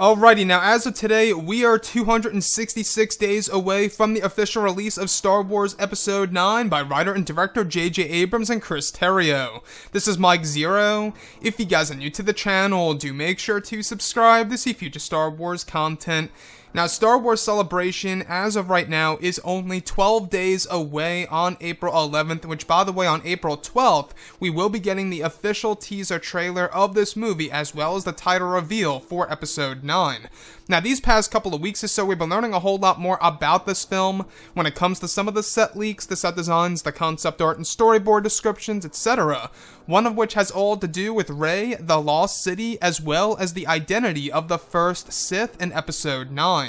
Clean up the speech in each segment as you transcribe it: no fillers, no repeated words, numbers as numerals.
Alrighty, now as of today, we are 266 days away from the official release of Star Wars Episode 9 by writer and director J.J. Abrams and Chris Terrio. This is Mike Zero. If you guys are new to the channel, do make sure to subscribe to see future Star Wars content. Now, Star Wars Celebration, as of right now, is only 12 days away on April 11th, which, by the way, on April 12th, we will be getting the official teaser trailer of this movie, as well as the title reveal for Episode 9. Now, these past couple of weeks or so, we've been learning a whole lot more about this film when it comes to some of the set leaks, the set designs, the concept art and storyboard descriptions, etc. One of which has all to do with Rey, the Lost City, as well as the identity of the first Sith in Episode 9.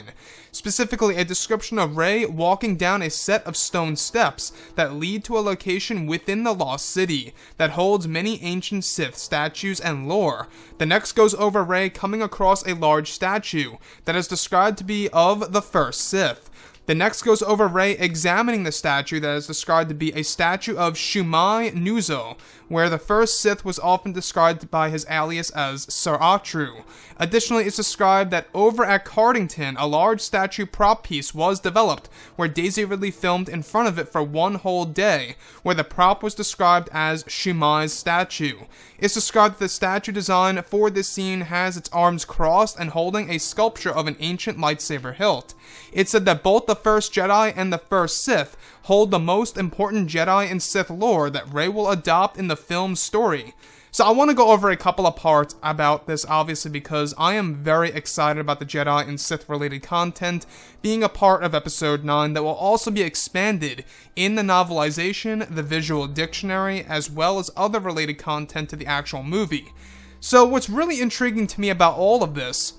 Specifically, a description of Rey walking down a set of stone steps that lead to a location within the Lost City that holds many ancient Sith statues and lore. The next goes over Rey coming across a large statue that is described to be of the first Sith. The next goes over Rey examining the statue that is described to be a statue of Shumai Nuzo, where the first Sith was often described by his alias as Saratru. Additionally, it's described that over at Cardington, a large statue prop piece was developed, where Daisy Ridley filmed in front of it for one whole day, where the prop was described as Shumai's statue. It's described that the statue design for this scene has its arms crossed and holding a sculpture of an ancient lightsaber hilt. It said that both the first Jedi and the first Sith hold the most important Jedi and Sith lore that Rey will adopt in the film's story. So I want to go over a couple of parts about this, obviously, because I am very excited about the Jedi and Sith related content being a part of Episode 9 that will also be expanded in the novelization, the visual dictionary, as well as other related content to the actual movie. So what's really intriguing to me about all of this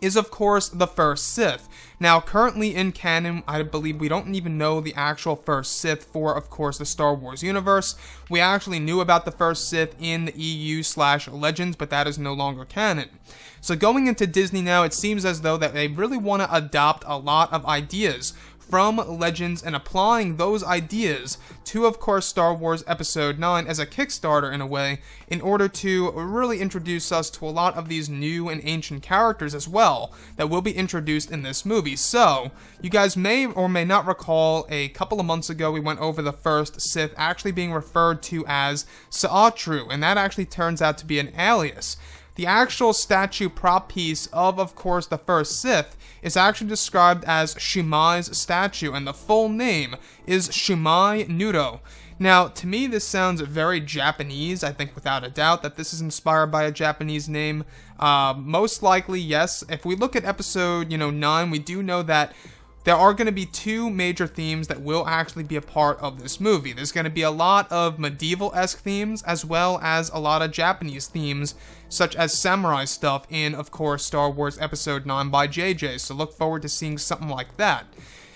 is, of course, the first Sith. Now, currently in canon, I believe we don't even know the actual first Sith for, of course, the Star Wars universe. We actually knew about the first Sith in the EU/Legends, but that is no longer canon. So going into Disney now, it seems as though that they really want to adopt a lot of ideas from Legends and applying those ideas to, of course, Star Wars Episode 9 as a Kickstarter in a way, in order to really introduce us to a lot of these new and ancient characters as well that will be introduced in this movie. So, you guys may or may not recall a couple of months ago we went over the first Sith actually being referred to as Saatru, and that actually turns out to be an alias. The actual statue prop piece of course, the first Sith is actually described as Shumai's statue, and the full name is Shumai Nudo. Now, to me, this sounds very Japanese. I think without a doubt that this is inspired by a Japanese name. Most likely, yes. If we look at Episode, 9, we do know that there are going to be two major themes that will actually be a part of this movie. There's going to be a lot of medieval-esque themes, as well as a lot of Japanese themes, such as samurai stuff in, of course, Star Wars Episode 9 by JJ, so look forward to seeing something like that.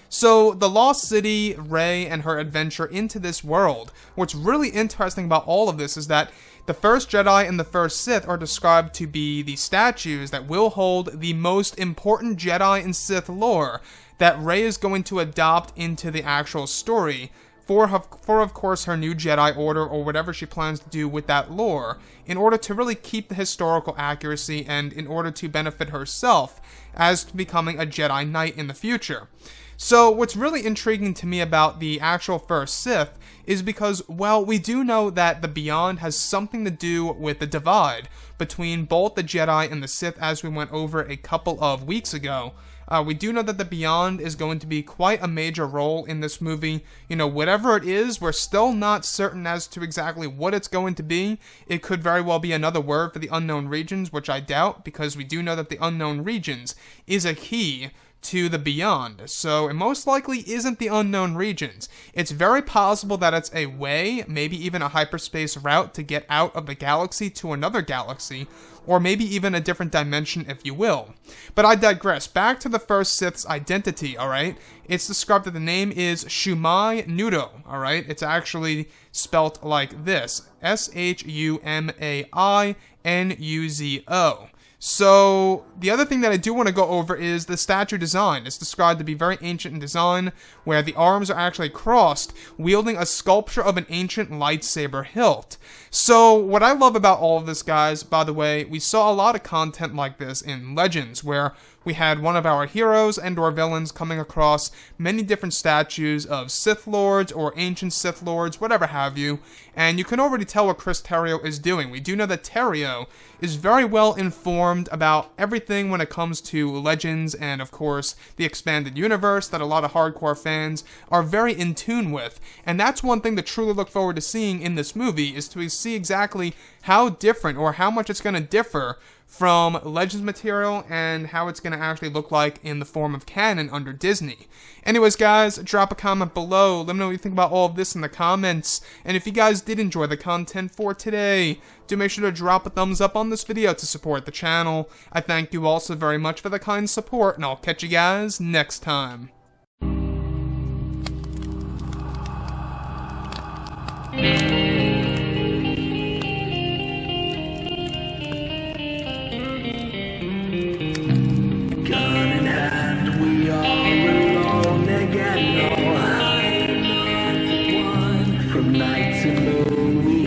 So, the Lost City, Rey, and her adventure into this world. What's really interesting about all of this is that the first Jedi and the first Sith are described to be the statues that will hold the most important Jedi and Sith lore that Rey is going to adopt into the actual story for of course, her new Jedi Order or whatever she plans to do with that lore, in order to really keep the historical accuracy and in order to benefit herself as to becoming a Jedi Knight in the future. So what's really intriguing to me about the actual first Sith is because, well, we do know that the Beyond has something to do with the divide between both the Jedi and the Sith, as we went over a couple of weeks ago. We do know that the Beyond is going to be quite a major role in this movie. Whatever it is, we're still not certain as to exactly what it's going to be. It could very well be another word for the unknown regions, which I doubt, because we do know that the unknown regions is a key to the Beyond, so it most likely isn't the unknown regions. It's very possible that it's a way, maybe even a hyperspace route to get out of the galaxy to another galaxy, or maybe even a different dimension, if you will. But I digress. Back to the first Sith's identity, alright? It's described that the name is Shumai Nudo, alright? It's actually spelt like this, Shumainuzo. So, the other thing that I do want to go over is the statue design. It's described to be very ancient in design, where the arms are actually crossed, wielding a sculpture of an ancient lightsaber hilt. So, what I love about all of this, guys, by the way, we saw a lot of content like this in Legends, where we had one of our heroes and or villains coming across many different statues of Sith Lords or ancient Sith Lords, whatever have you, and you can already tell what Chris Terrio is doing. We do know that Terrio is very well informed about everything when it comes to Legends and, of course, the expanded universe that a lot of hardcore fans are very in tune with. And that's one thing to truly look forward to seeing in this movie, is to see exactly how different or how much it's going to differ from Legends material and how it's going to actually look like in the form of canon under Disney. Anyways, guys, drop a comment below. Let me know what you think about all of this in the comments. And if you guys did enjoy the content for today, do make sure to drop a thumbs up on this video to support the channel. I thank you all so very much for the kind support, and I'll catch you guys next time. From night to moon,